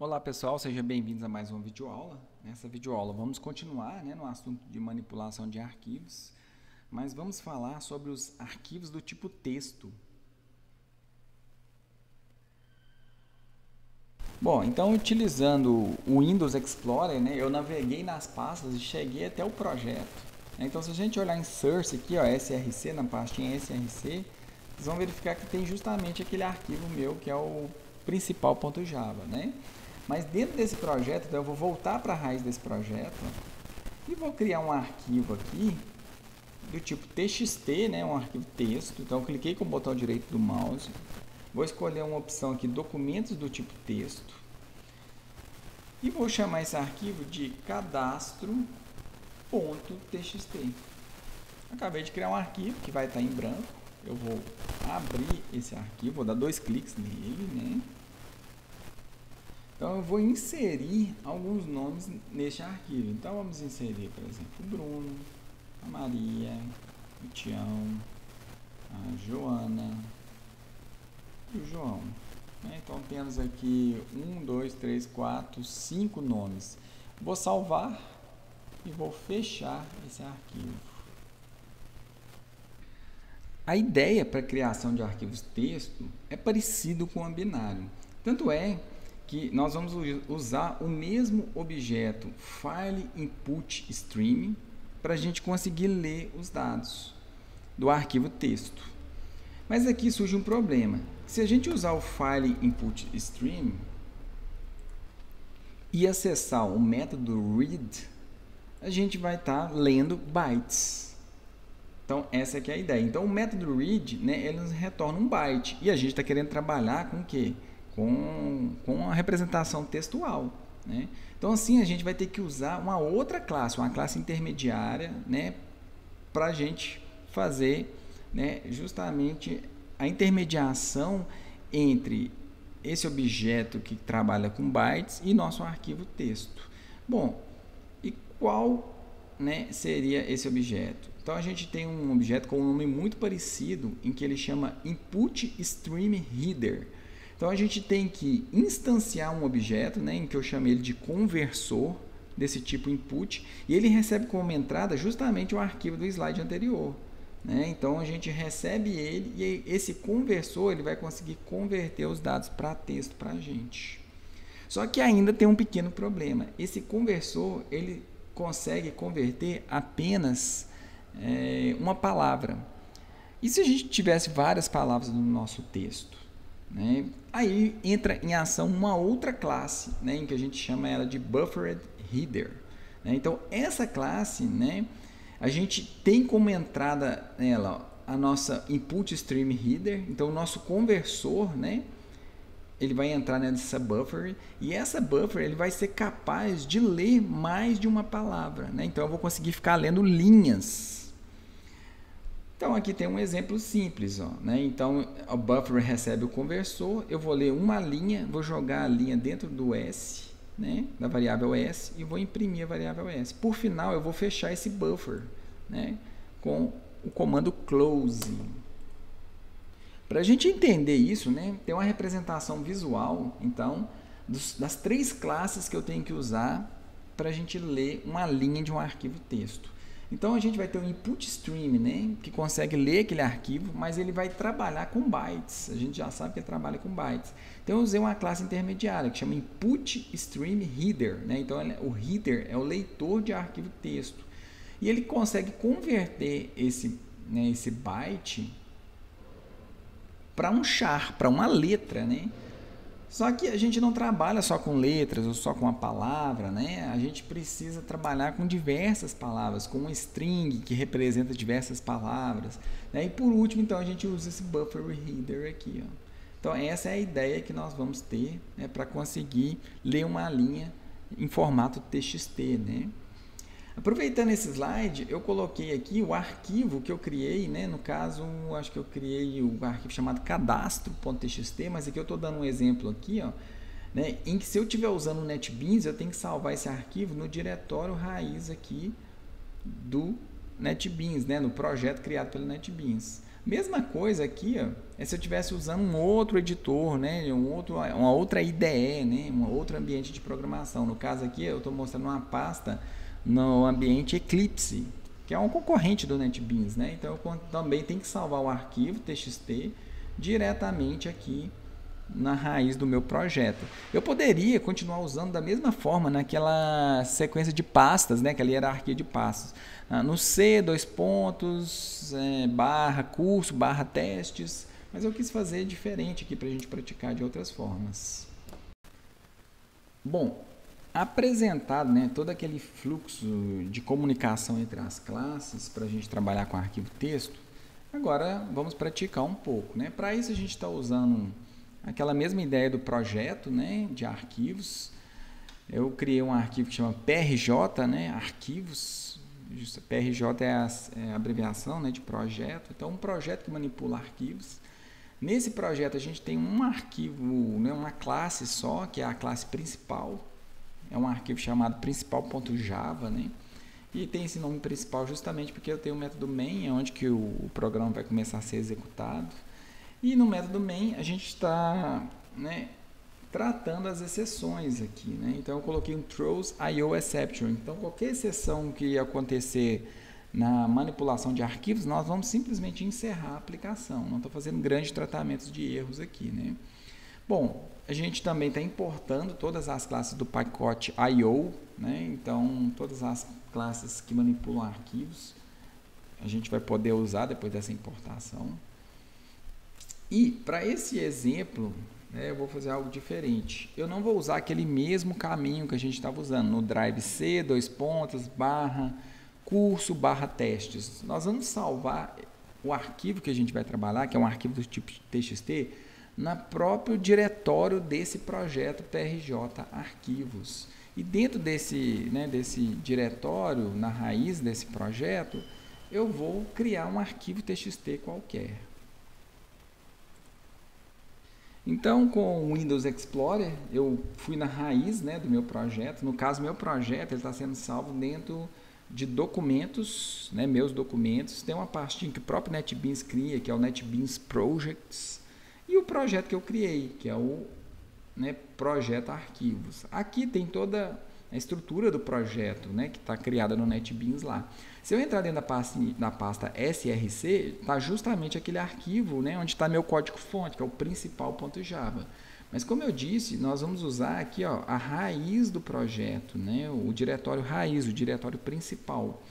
Olá pessoal, sejam bem-vindos a mais uma videoaula. Nessa videoaula vamos continuar no assunto de manipulação de arquivos, mas vamos falar sobre os arquivos do tipo texto. Bom, então utilizando o Windows Explorer, eu naveguei nas pastas e cheguei até o projeto. Então se a gente olhar em Source aqui, SRC, na pastinha SRC, vocês vão verificar que tem justamente aquele arquivo meu que é o principal.java, Mas dentro desse projeto, então eu vou voltar para a raiz desse projeto e vou criar um arquivo aqui do tipo txt, um arquivo texto. Então eu cliquei com o botão direito do mouse, vou escolher uma opção aqui, documentos do tipo texto, e vou chamar esse arquivo de cadastro.txt. Acabei de criar um arquivo que vai estar em branco. Eu vou abrir esse arquivo, vou dar 2 cliques nele, Então, eu vou inserir alguns nomes neste arquivo. Então, vamos inserir, por exemplo, o Bruno, a Maria, o Tião, a Joana e o João. Então, temos aqui 1, 2, 3, 4, 5 nomes. Vou salvar e vou fechar esse arquivo. A ideia para a criação de arquivos texto é parecido com o binário. Tanto é que nós vamos usar o mesmo objeto FileInputStream para a gente conseguir ler os dados do arquivo texto. Mas aqui surge um problema. Se a gente usar o FileInputStream e acessar o método read, a gente vai estar lendo bytes. Então, essa aqui é a ideia. Então, o método read, ele nos retorna um byte. E a gente está querendo trabalhar com o quê? Com a representação textual. Então, assim, a gente vai ter que usar uma outra classe, uma classe intermediária, para a gente fazer justamente a intermediação entre esse objeto que trabalha com bytes e nosso arquivo texto. Bom, e qual seria esse objeto? Então, a gente tem um objeto com um nome muito parecido, em que ele chama InputStreamReader. Então, a gente tem que instanciar um objeto, em que eu chamei ele de conversor, desse tipo input, e ele recebe como entrada justamente o arquivo do slide anterior. Então, a gente recebe ele, e esse conversor ele vai conseguir converter os dados para texto para a gente. Só que ainda tem um pequeno problema. Esse conversor, ele consegue converter apenas uma palavra. E se a gente tivesse várias palavras no nosso texto? Aí entra em ação uma outra classe, em que a gente chama ela de BufferedReader. Então, essa classe, a gente tem como entrada nela a nossa InputStreamReader. Então, o nosso conversor, ele vai entrar nessa buffer, e essa buffer ele vai ser capaz de ler mais de uma palavra. Então, eu vou conseguir ficar lendo linhas. Então, aqui tem um exemplo simples. Então, o buffer recebe o conversor, eu vou ler uma linha, vou jogar a linha dentro do S, da variável S, e vou imprimir a variável S. Por final, eu vou fechar esse buffer com o comando close. Para a gente entender isso, tem uma representação visual, então, das 3 classes que eu tenho que usar para a gente ler uma linha de um arquivo texto. Então, a gente vai ter um InputStream, que consegue ler aquele arquivo, mas ele vai trabalhar com bytes. A gente já sabe que ele trabalha com bytes. Então, eu usei uma classe intermediária, que chama InputStreamReader. Então, o reader é o leitor de arquivo texto. E ele consegue converter esse byte para um char, para uma letra, Só que a gente não trabalha só com letras ou só com a palavra, A gente precisa trabalhar com diversas palavras, com um string que representa diversas palavras, E por último, então, a gente usa esse BufferedReader aqui, Então, essa é a ideia que nós vamos ter, para conseguir ler uma linha em formato TXT, Aproveitando esse slide, eu coloquei aqui o arquivo que eu criei, no caso, acho que eu criei o arquivo chamado cadastro.txt, mas aqui eu estou dando um exemplo aqui, em que se eu estiver usando o NetBeans, eu tenho que salvar esse arquivo no diretório raiz aqui do NetBeans, no projeto criado pelo NetBeans. Mesma coisa aqui, ó, é se eu estivesse usando um outro editor, né, uma outra IDE, né, um outro ambiente de programação. No caso aqui, eu estou mostrando uma pasta no ambiente Eclipse, que é um concorrente do NetBeans, né? Então eu também tenho que salvar o arquivo TXT diretamente aqui na raiz do meu projeto. Eu poderia continuar usando da mesma forma naquela sequência de pastas, né? Aquela hierarquia de pastas. No C, dois pontos, barra curso, barra testes, mas eu quis fazer diferente aqui para a gente praticar de outras formas. Bom, apresentado, né, todo aquele fluxo de comunicação entre as classes para a gente trabalhar com arquivo texto, agora vamos praticar um pouco, né? Para isso a gente está usando aquela mesma ideia do projeto, né, de arquivos. Eu criei um arquivo que chama PRJ, né, arquivos. PRJ é a abreviação, né, de projeto. Então, um projeto que manipula arquivos. Nesse projeto a gente tem um arquivo, né, uma classe só, que é a classe principal. É um arquivo chamado principal.java, né? E tem esse nome principal justamente porque eu tenho o método main, onde que o programa vai começar a ser executado. E no método main a gente está, né, tratando as exceções aqui, né? Então eu coloquei um throws IO exception. Então qualquer exceção que acontecer na manipulação de arquivos, nós vamos simplesmente encerrar a aplicação. Não estou fazendo grandes tratamentos de erros aqui, né? Bom, a gente também está importando todas as classes do pacote IO, né? Então todas as classes que manipulam arquivos a gente vai poder usar depois dessa importação. E para esse exemplo, né, eu vou fazer algo diferente. Eu não vou usar aquele mesmo caminho que a gente estava usando no drive C, dois pontos, barra, curso, barra testes. Nós vamos salvar o arquivo que a gente vai trabalhar, que é um arquivo do tipo TXT, no próprio diretório desse projeto PRJ Arquivos. E dentro desse diretório, na raiz desse projeto, eu vou criar um arquivo TXT qualquer. Então, com o Windows Explorer, eu fui na raiz, né, do meu projeto. No caso, meu projeto está sendo salvo dentro de documentos, né, meus documentos. Tem uma pastinha que o próprio NetBeans cria, que é o NetBeans Projects. E o projeto que eu criei, que é o, né, projeto arquivos. Aqui tem toda a estrutura do projeto, né, que está criada no NetBeans lá. Se eu entrar dentro da pasta src, está justamente aquele arquivo, né, onde está meu código-fonte, que é o principal.java. Mas como eu disse, nós vamos usar aqui, ó, a raiz do projeto, né, o diretório raiz, o diretório principal.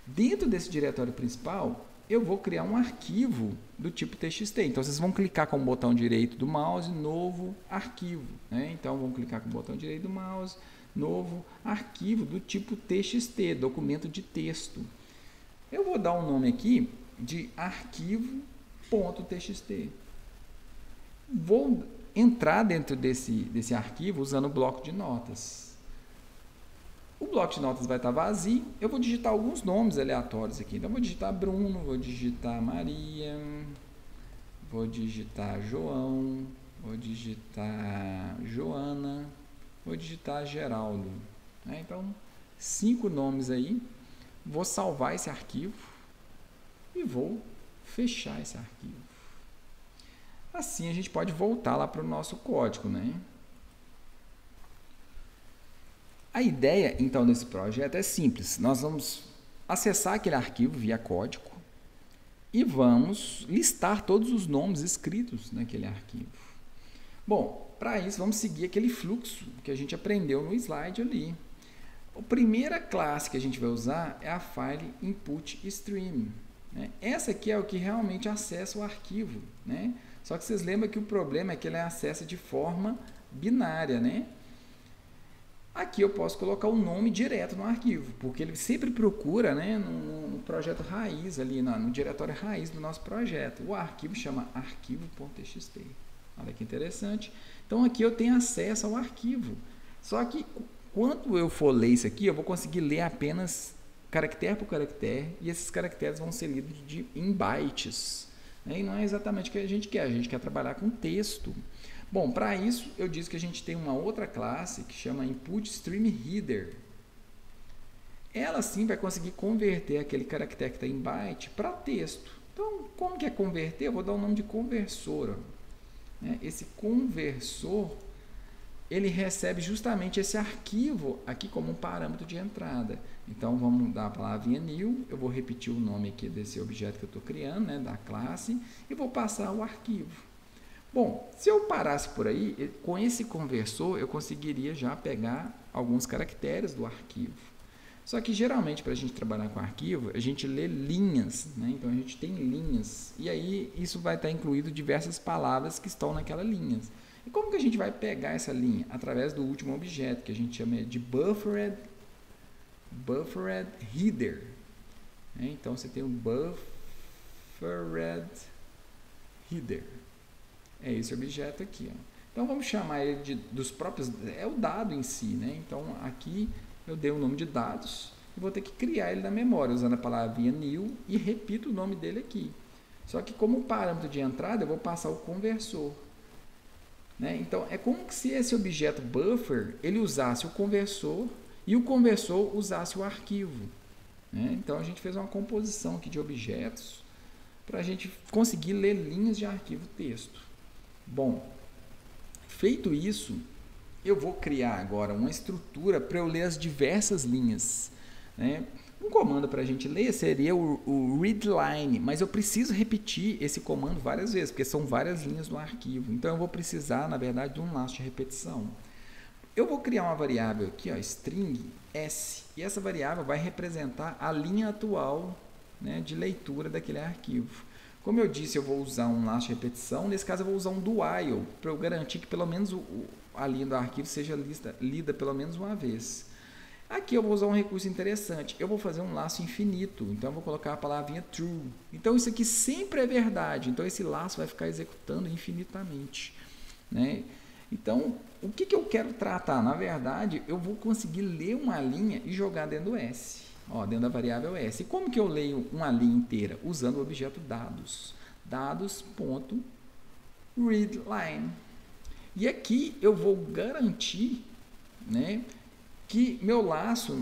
Dentro desse diretório principal, eu vou criar um arquivo do tipo TXT. Então, vocês vão clicar com o botão direito do mouse, novo arquivo, né? Então, vão clicar com o botão direito do mouse, novo arquivo do tipo TXT, documento de texto. Eu vou dar um nome aqui de arquivo.txt. Vou entrar dentro desse arquivo usando o bloco de notas. O bloco de notas vai estar vazio. Eu vou digitar alguns nomes aleatórios aqui. Então, eu vou digitar Bruno, vou digitar Maria, vou digitar João, vou digitar Joana, vou digitar Geraldo. Então, 5 nomes aí. Vou salvar esse arquivo e vou fechar esse arquivo. Assim a gente pode voltar lá para o nosso código, né? A ideia, então, desse projeto é simples. Nós vamos acessar aquele arquivo via código e vamos listar todos os nomes escritos naquele arquivo. Bom, para isso vamos seguir aquele fluxo que a gente aprendeu no slide ali. A primeira classe que a gente vai usar é a file input stream, né? Essa aqui é o que realmente acessa o arquivo, né? Só que vocês lembram que o problema é que ele acessa de forma binária, né? Aqui eu posso colocar o nome direto no arquivo, porque ele sempre procura, né, no projeto raiz, ali no diretório raiz do nosso projeto. O arquivo chama arquivo.txt. Olha que interessante. Então aqui eu tenho acesso ao arquivo. Só que quando eu for ler isso aqui, eu vou conseguir ler apenas caractere por caractere, e esses caracteres vão ser lidos em bytes, né? E não é exatamente o que a gente quer trabalhar com texto. Bom, para isso eu disse que a gente tem uma outra classe que chama InputStreamReader. Ela sim vai conseguir converter aquele caractere que está em byte para texto. Então, como que é converter? Eu vou dar o nome de conversor. Né? Esse conversor, ele recebe justamente esse arquivo aqui como um parâmetro de entrada. Então, vamos dar a palavrinha new, eu vou repetir o nome aqui desse objeto que eu estou criando, né, da classe, e vou passar o arquivo. Bom, se eu parasse por aí, com esse conversor, eu conseguiria já pegar alguns caracteres do arquivo. Só que, geralmente, para a gente trabalhar com arquivo, a gente lê linhas, né? Então, a gente tem linhas, e aí isso vai estar incluído diversas palavras que estão naquela linha. E como que a gente vai pegar essa linha? Através do último objeto, que a gente chama de buffered header. Então, você tem um buffered header. É esse objeto aqui. Ó. Então, vamos chamar ele dos próprios... É o dado em si, né? Então, aqui eu dei o nome de dados e vou ter que criar ele na memória, usando a palavrinha new e repito o nome dele aqui. Só que como parâmetro de entrada, eu vou passar o conversor. Né? Então, é como se esse objeto buffer, ele usasse o conversor e o conversor usasse o arquivo. Né? Então, a gente fez uma composição aqui de objetos para a gente conseguir ler linhas de arquivo texto. Bom, feito isso, eu vou criar agora uma estrutura para eu ler as diversas linhas. Né? Um comando para a gente ler seria o readline, mas eu preciso repetir esse comando várias vezes, porque são várias linhas do arquivo. Então, eu vou precisar, na verdade, de um laço de repetição. Eu vou criar uma variável aqui, ó, string s, e essa variável vai representar a linha atual, né, de leitura daquele arquivo. Como eu disse, eu vou usar um laço de repetição. Nesse caso, eu vou usar um do while, para eu garantir que pelo menos a linha do arquivo seja lida pelo menos uma vez. Aqui eu vou usar um recurso interessante. Eu vou fazer um laço infinito. Então, eu vou colocar a palavrinha true. Então, isso aqui sempre é verdade. Então, esse laço vai ficar executando infinitamente. Né? Então, o que eu quero tratar? Na verdade, eu vou conseguir ler uma linha e jogar dentro do S. Ó, dentro da variável S. E como que eu leio uma linha inteira? Usando o objeto dados. Dados.readline. E aqui eu vou garantir, né, que meu laço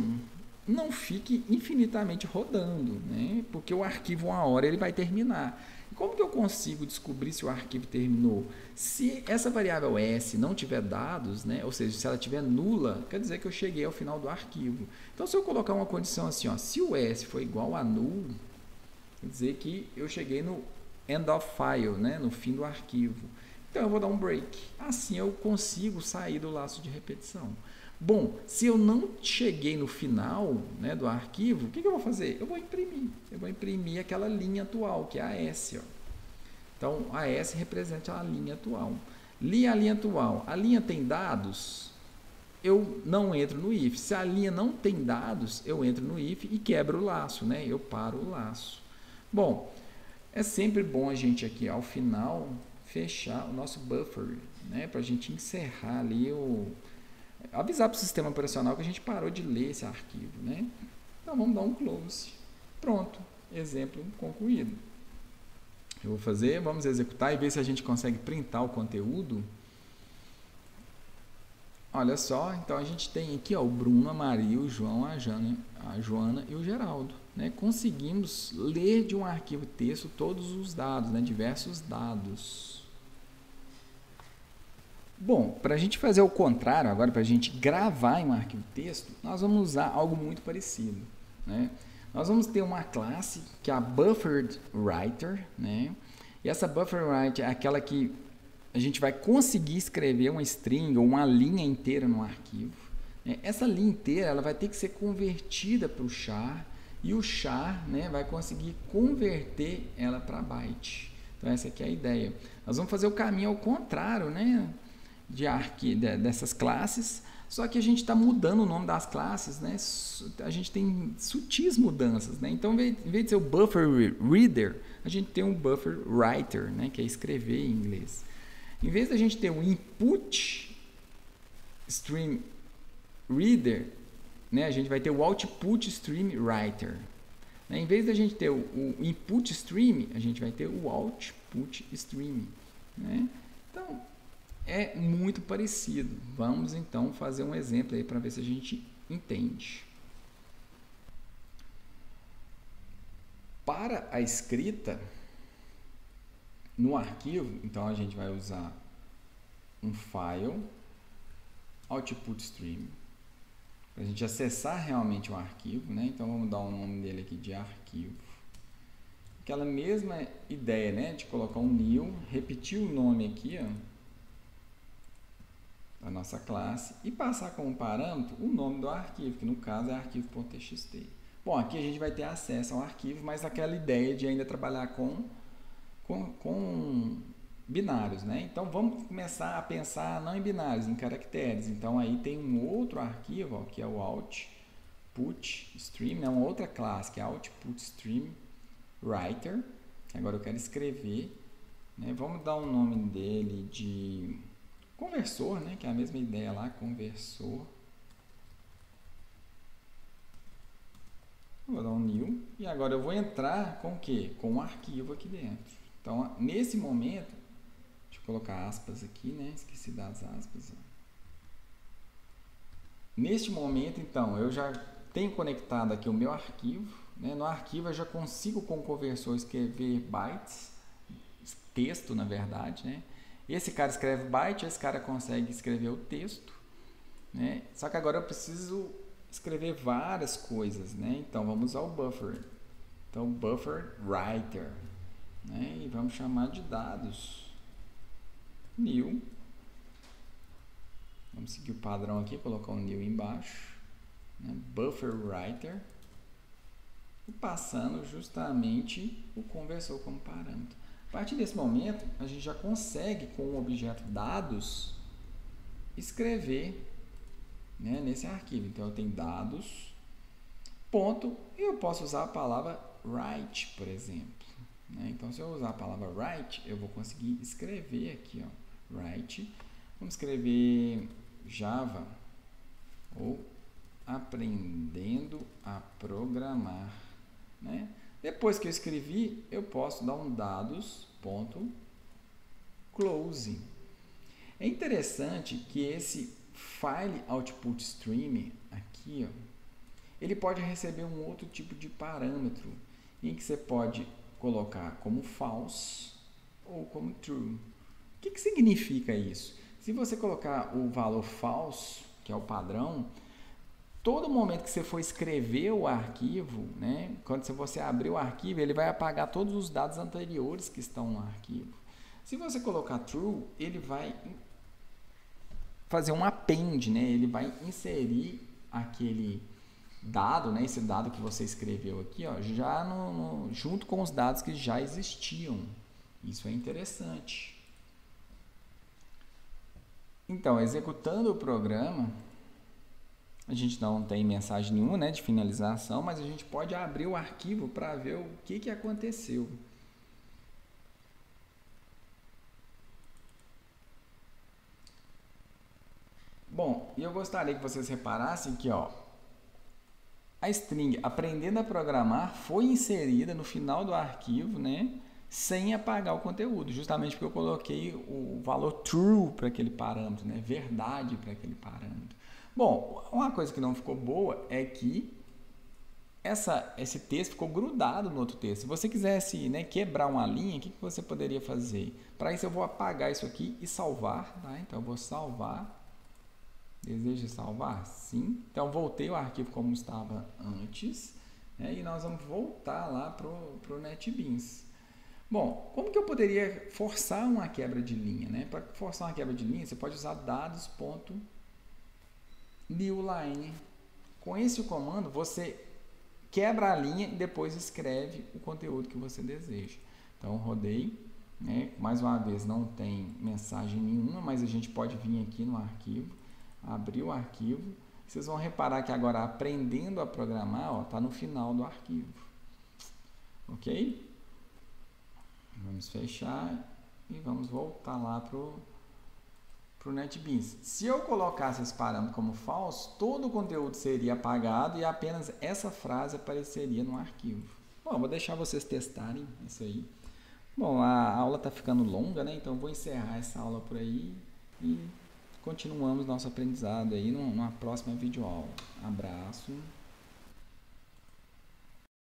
não fique infinitamente rodando, né, porque o arquivo, uma hora, ele vai terminar. Como que eu consigo descobrir se o arquivo terminou? Se essa variável S não tiver dados, né, ou seja, se ela tiver nula, quer dizer que eu cheguei ao final do arquivo. Então, se eu colocar uma condição assim, ó, se o S for igual a null, quer dizer que eu cheguei no end of file, né, no fim do arquivo. Então, eu vou dar um break. Assim, eu consigo sair do laço de repetição. Bom, se eu não cheguei no final, né, do arquivo, o que eu vou fazer? Eu vou imprimir. Eu vou imprimir aquela linha atual, que é a S. Ó. Então, a S representa a linha atual. Li a linha atual. A linha tem dados? Eu não entro no if. Se a linha não tem dados, eu entro no if e quebro o laço, né? Eu paro o laço. Bom, é sempre bom a gente aqui, ao final, fechar o nosso buffer, né? Para a gente encerrar ali avisar para o sistema operacional que a gente parou de ler esse arquivo, né? Então, vamos dar um close. Pronto. Exemplo concluído. Eu vou fazer, vamos executar e ver se a gente consegue printar o conteúdo. Olha só, então a gente tem aqui, ó, o Bruno, a Maria, o João, a Joana e o Geraldo. Né? Conseguimos ler de um arquivo texto todos os dados, né? Diversos dados. Bom, para a gente fazer o contrário, agora para a gente gravar em um arquivo texto, nós vamos usar algo muito parecido. Né? Nós vamos ter uma classe que é a BufferedWriter, né? E essa BufferedWriter é aquela que a gente vai conseguir escrever uma string ou uma linha inteira no arquivo. Essa linha inteira ela vai ter que ser convertida para o char e o char, né, vai conseguir converter ela para byte. Então, essa aqui é a ideia. Nós vamos fazer o caminho ao contrário, né? Dessas classes, só que a gente está mudando o nome das classes, né? A gente tem sutis mudanças, né? Então, em vez de ser o buffer reader, a gente tem um buffer writer, né? Que é escrever em inglês. Em vez da gente ter um input stream reader, né? A gente vai ter o output stream writer. Né? Em vez da gente ter o input stream, a gente vai ter o output stream, né? Então, é muito parecido. Vamos, então, fazer um exemplo aí para ver se a gente entende. Para a escrita, No arquivo, então a gente vai usar um file output stream para a gente acessar realmente o arquivo, né? Então vamos dar o nome dele aqui de arquivo. Aquela mesma ideia, né, de colocar um new, repetir o nome aqui, ó, da nossa classe e passar como parâmetro o nome do arquivo, que no caso é arquivo.txt. Bom, aqui a gente vai ter acesso ao arquivo, mas aquela ideia de ainda trabalhar com binários, né? Então vamos começar a pensar não em binários, em caracteres. Então aí tem um outro arquivo, ó, que é o output stream, né? Uma outra classe que é output stream writer. Agora eu quero escrever, né? Vamos dar o nome dele de conversor, né? Que é a mesma ideia lá, conversor. Vou dar um new e agora eu vou entrar com o quê? Com um arquivo aqui dentro. Então nesse momento, deixa eu colocar aspas aqui, né? Esqueci das aspas. Neste momento, então, eu já tenho conectado aqui o meu arquivo, né? No arquivo eu já consigo com o conversor escrever bytes, texto na verdade, né? Esse cara escreve byte, esse cara consegue escrever o texto, né? Só que agora eu preciso escrever várias coisas, né? Então vamos usar o buffer. Então buffer writer, né? E vamos chamar de dados new. Vamos seguir o padrão aqui, colocar um new embaixo, né? Buffer writer, e passando justamente o conversor como parâmetro. A partir desse momento, a gente já consegue com o objeto dados escrever, né, nesse arquivo. Então eu tenho dados, ponto, e eu posso usar a palavra write, por exemplo, né? Então se eu usar a palavra write, eu vou conseguir escrever aqui, ó, write. Vamos escrever Java ou aprendendo a programar, né? Depois que eu escrevi, eu posso dar um dados.close. É interessante que esse file output stream aqui, ó, ele pode receber um outro tipo de parâmetro em que você pode colocar como false ou como true. O que significa isso? Se você colocar o valor false, que é o padrão, todo momento que você for escrever o arquivo, né, quando você abrir o arquivo, ele vai apagar todos os dados anteriores que estão no arquivo. Se você colocar true, ele vai fazer um append, né? Ele vai inserir aquele dado, né? Esse dado que você escreveu aqui, ó, já junto com os dados que já existiam. Isso é interessante. Então, executando o programa, a gente não tem mensagem nenhuma, né, de finalização, mas a gente pode abrir o arquivo para ver o que aconteceu. Bom, e eu gostaria que vocês reparassem que, ó, a string aprendendo a programar foi inserida no final do arquivo, né, sem apagar o conteúdo, justamente porque eu coloquei o valor true para aquele parâmetro, né, verdade para aquele parâmetro. Bom, uma coisa que não ficou boa é que esse texto ficou grudado no outro texto. Se você quisesse, né, quebrar uma linha, o que você poderia fazer? Para isso eu vou apagar isso aqui e salvar, tá? Então eu vou salvar. Deseja salvar? Sim. Então voltei o arquivo como estava antes, né, e nós vamos voltar lá para o NetBeans. Bom, como que eu poderia forçar uma quebra de linha, né? Para forçar uma quebra de linha, você pode usar dados.newline. Com esse comando, você quebra a linha e depois escreve o conteúdo que você deseja. Então, rodei, né? Mais uma vez, não tem mensagem nenhuma, mas a gente pode vir aqui no arquivo, abrir o arquivo. Vocês vão reparar que agora, aprendendo a programar, está no final do arquivo. Ok? Vamos fechar e vamos voltar lá para o NetBeans. Se eu colocasse esse parâmetro como false, todo o conteúdo seria apagado e apenas essa frase apareceria no arquivo. Bom, vou deixar vocês testarem isso aí. Bom, a aula está ficando longa, né? Então vou encerrar essa aula por aí e continuamos nosso aprendizado aí numa próxima videoaula. Abraço.